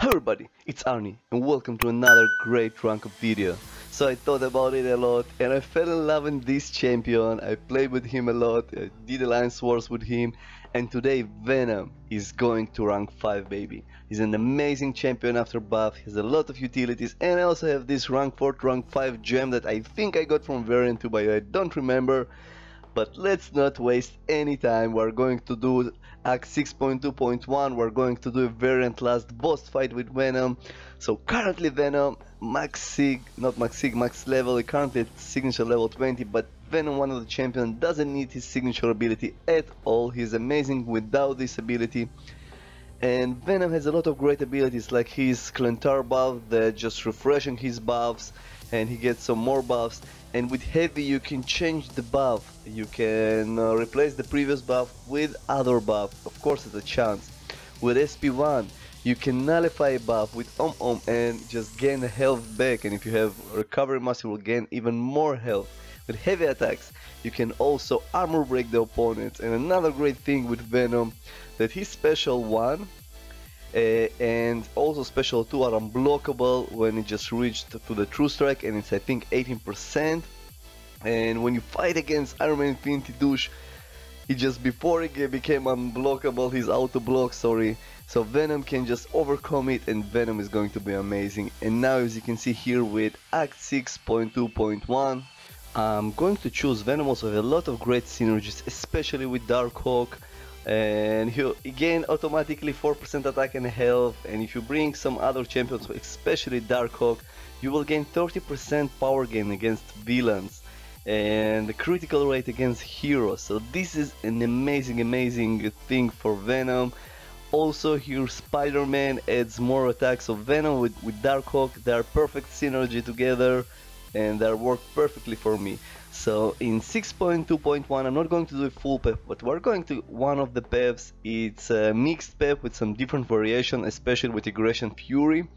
Hi everybody, it's Arnie and welcome to another great rank up video. So I thought about it a lot and I fell in love with this champion. I played with him a lot, I did alliance wars with him, and today Venom is going to rank 5, baby. He's an amazing champion after buff, he has a lot of utilities, and I also have this rank 4 to rank 5 gem that I think I got from Variant 2, but I don't remember. But let's not waste any time. We're going to do Act 6.2.1. We're going to do a variant last boss fight with Venom. So currently Venom max level, currently at signature level 20, but Venom, one of the champions, doesn't need his signature ability at all. He's amazing without this ability. And Venom has a lot of great abilities, like his Clentar buff that just refreshing his buffs, and he gets some more buffs. And with heavy you can change the buff, you can replace the previous buff with other buff, of course it's a chance. With SP1 you can nullify a buff with and just gain health back, and if you have recovery mass you will gain even more health. With heavy attacks you can also armor break the opponents, and another great thing with Venom that his special 1 and also special 2 are unblockable when it just reached to the true strike, and it's I think 18%. And when you fight against Iron Man Infinity Douche, he just before he became unblockable, he's auto block, sorry. So Venom can just overcome it, and Venom is going to be amazing. And now as you can see here with Act 6.2.1, I'm going to choose Venom. Also have a lot of great synergies, especially with Darkhawk. And he'll gain automatically 4% attack and health, and if you bring some other champions, especially Darkhawk, you will gain 30% power gain against villains and the critical rate against heroes. So this is an amazing thing for Venom. Also here Spider-Man adds more attacks of Venom with Darkhawk. They are perfect synergy together and they work perfectly for me. So in 6.2.1 I'm not going to do a full path, but we're going to one of the paths. It's a mixed path with some different variation, especially with Aggression Fury.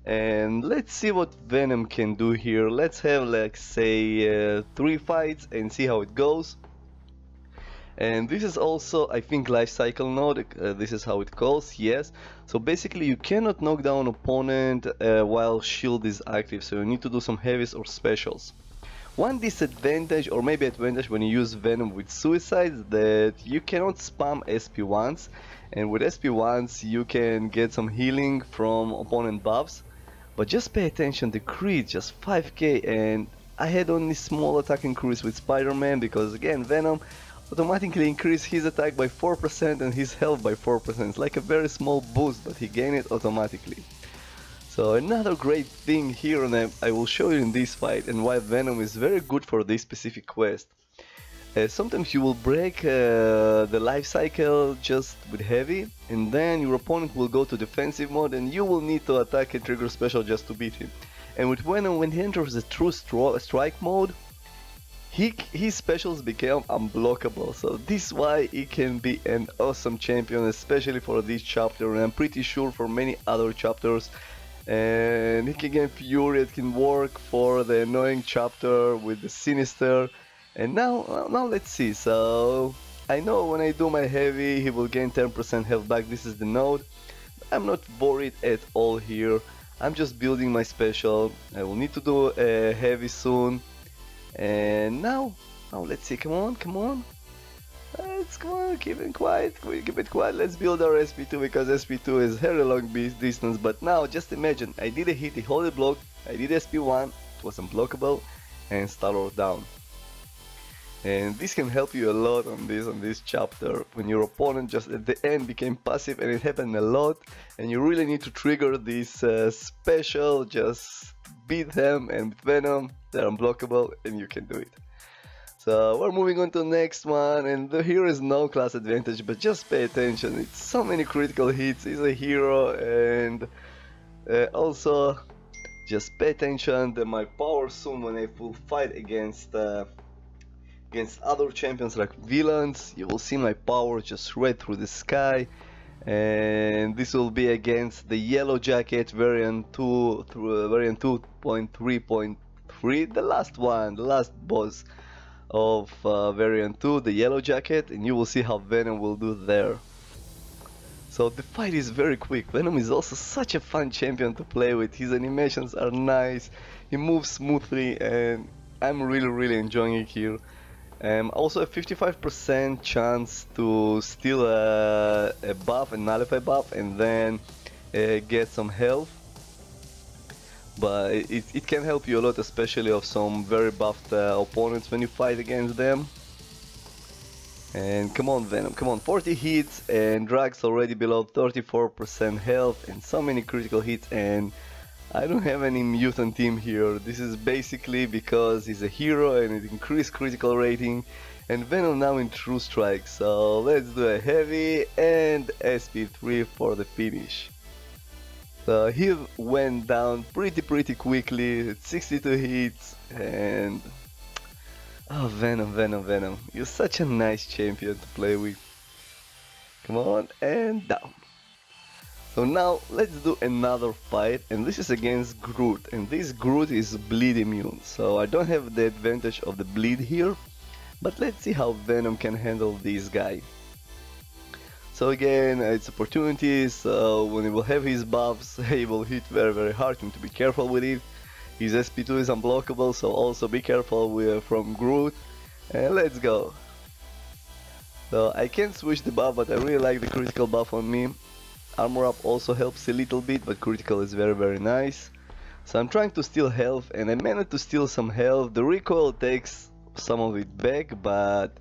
And let's see what Venom can do here. Let's have like say 3 fights and see how it goes. And this is also I think life cycle node, this is how it goes, yes. So basically you cannot knock down opponent while shield is active, so you need to do some heavies or specials. One disadvantage or maybe advantage when you use Venom with suicides, that you cannot spam SP1s, and with SP1s you can get some healing from opponent buffs, but just pay attention, the crit just 5k, and I had only small attack increase with Spider-Man because again Venom automatically increased his attack by 4% and his health by 4%. It's like a very small boost, but he gained it automatically. So another great thing here, and I will show you in this fight and why Venom is very good for this specific quest. Sometimes you will break the life cycle just with heavy, and then your opponent will go to defensive mode and you will need to attack and trigger special just to beat him. And with Venom, when he enters the true strike mode, his specials become unblockable, so this is why he can be an awesome champion, especially for this chapter, and I'm pretty sure for many other chapters. And he can get Fury, it can work for the annoying chapter with the Sinister. And now let's see. So I know when I do my heavy he will gain 10% health back, this is the node. I'm not worried at all here, I'm just building my special. I will need to do a heavy soon. And now let's see, come on, let's come on, keep it quiet, let's build our SP2, because SP2 is very long distance. But now just imagine, I did a hit, a holy block, I did SP1, it was unblockable, and Star-Lord down. And this can help you a lot on this chapter, when your opponent just at the end became passive, and it happened a lot, and you really need to trigger this special, just beat them, and with Venom they're unblockable and you can do it. So we're moving on to the next one, and here is no class advantage, but just pay attention, it's so many critical hits, he's a hero, and also just pay attention that my power soon when I will fight against other champions like villains, you will see my power just right through the sky. And this will be against the Yellow Jacket variant 2 through variant 2.3.3, the last one, the last boss of variant 2, the Yellow Jacket, and you will see how Venom will do there. So the fight is very quick. Venom is also such a fun champion to play with. His animations are nice, he moves smoothly, and I'm really enjoying it here. Also a 55% chance to steal a buff, a nullify buff, and then get some health. But it can help you a lot, especially of some very buffed opponents when you fight against them. And come on Venom, come on, 40 hits and Drag's already below 34% health and so many critical hits, and I don't have any mutant team here. This is basically because he's a hero and it increased critical rating, and Venom now in True Strike, so let's do a heavy and SP3 for the finish. So he went down pretty quickly at 62 hits, and oh, Venom, you're such a nice champion to play with. Come on, and down. So now let's do another fight, and this is against Groot, and this Groot is bleed immune, so I don't have the advantage of the bleed here, but let's see how Venom can handle this guy. So again, it's opportunities, so when he will have his buffs, he will hit very hard, you need to be careful with it. His SP2 is unblockable, so also be careful from Groot. And let's go. So I can switch the buff, but I really like the critical buff on me. Armor up also helps a little bit, but critical is very nice. So I'm trying to steal health, and I managed to steal some health. The recoil takes some of it back, but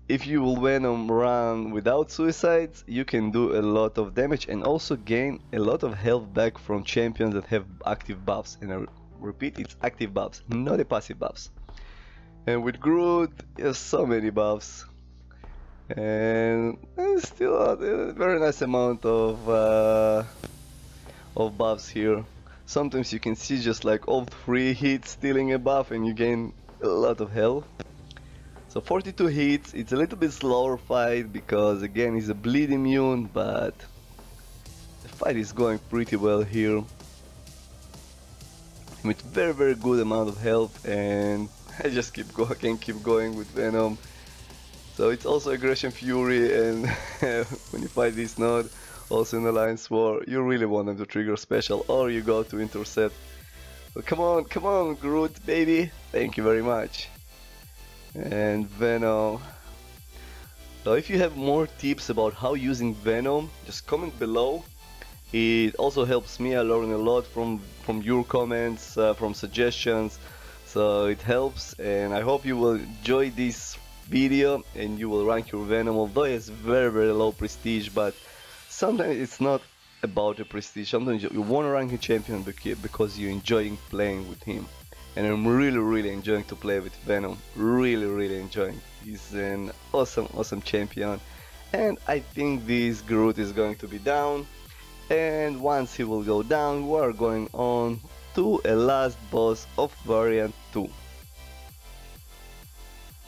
if you will Venom run without suicides, you can do a lot of damage and also gain a lot of health back from champions that have active buffs. And I repeat, it's active buffs, not the passive buffs. And with Groot, there's so many buffs, and still a very nice amount of buffs here. Sometimes you can see just like all 3 hits stealing a buff and you gain a lot of health. So 42 hits, it's a little bit slower fight because again he's a bleed immune, but the fight is going pretty well here. With very good amount of health, and I just can keep going with Venom. So it's also Aggression Fury, and when you fight this node, also in Alliance War, you really want them to trigger special or you go to intercept. So come on Groot baby, thank you very much. And Venom. So if you have more tips about how using Venom, just comment below. It also helps me. I learn a lot from your comments, from suggestions, so it helps, and I hope you will enjoy this video and you will rank your Venom, although it's very low prestige, but sometimes it's not about the prestige. Sometimes you want to rank a champion because you're enjoying playing with him, and I'm really enjoying to play with Venom, really enjoying. He's an awesome champion, and I think this Groot is going to be down. And once he will go down, we are going on to a last boss of variant 2.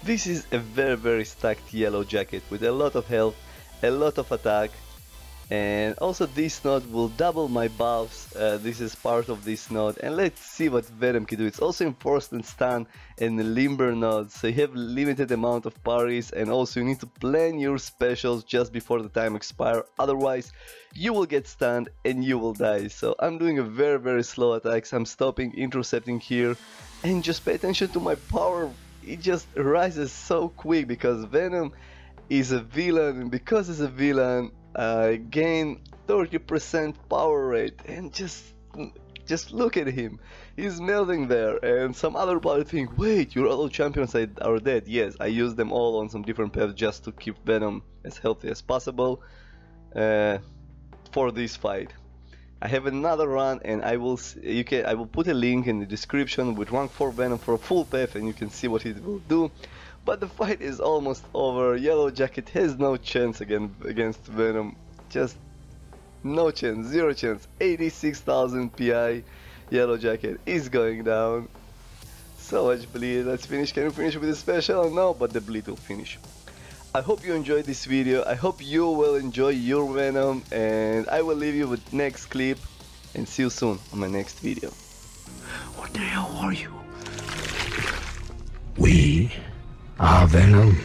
This is a very stacked yellow jacket with a lot of health, a lot of attack, and also this node will double my buffs. This is part of this node, and let's see what Venom can do. It's also enforced and stun and limber node, so you have limited amount of parries, and also you need to plan your specials just before the time expire, otherwise you will get stunned and you will die. So I'm doing a very slow attacks. I'm stopping, intercepting here, and just pay attention to my power. It just rises so quick because Venom is a villain, and because he's a villain, I gain 30% power rate, and just look at him, he's melting there. And some other player think, wait, your other champions are dead. Yes, I use them all on some different paths just to keep Venom as healthy as possible for this fight. I have another run, and I will put a link in the description with rank 4 Venom for a full path, and you can see what it will do. But the fight is almost over. Yellow Jacket has no chance against Venom. Just no chance, zero chance. 86,000 PI. Yellow Jacket is going down. So much bleed. Let's finish. Can we finish with a special? No, but the bleed will finish. I hope you enjoyed this video. I hope you will enjoy your Venom, and I will leave you with next clip, and see you soon on my next video. What the hell are you? We are Venom.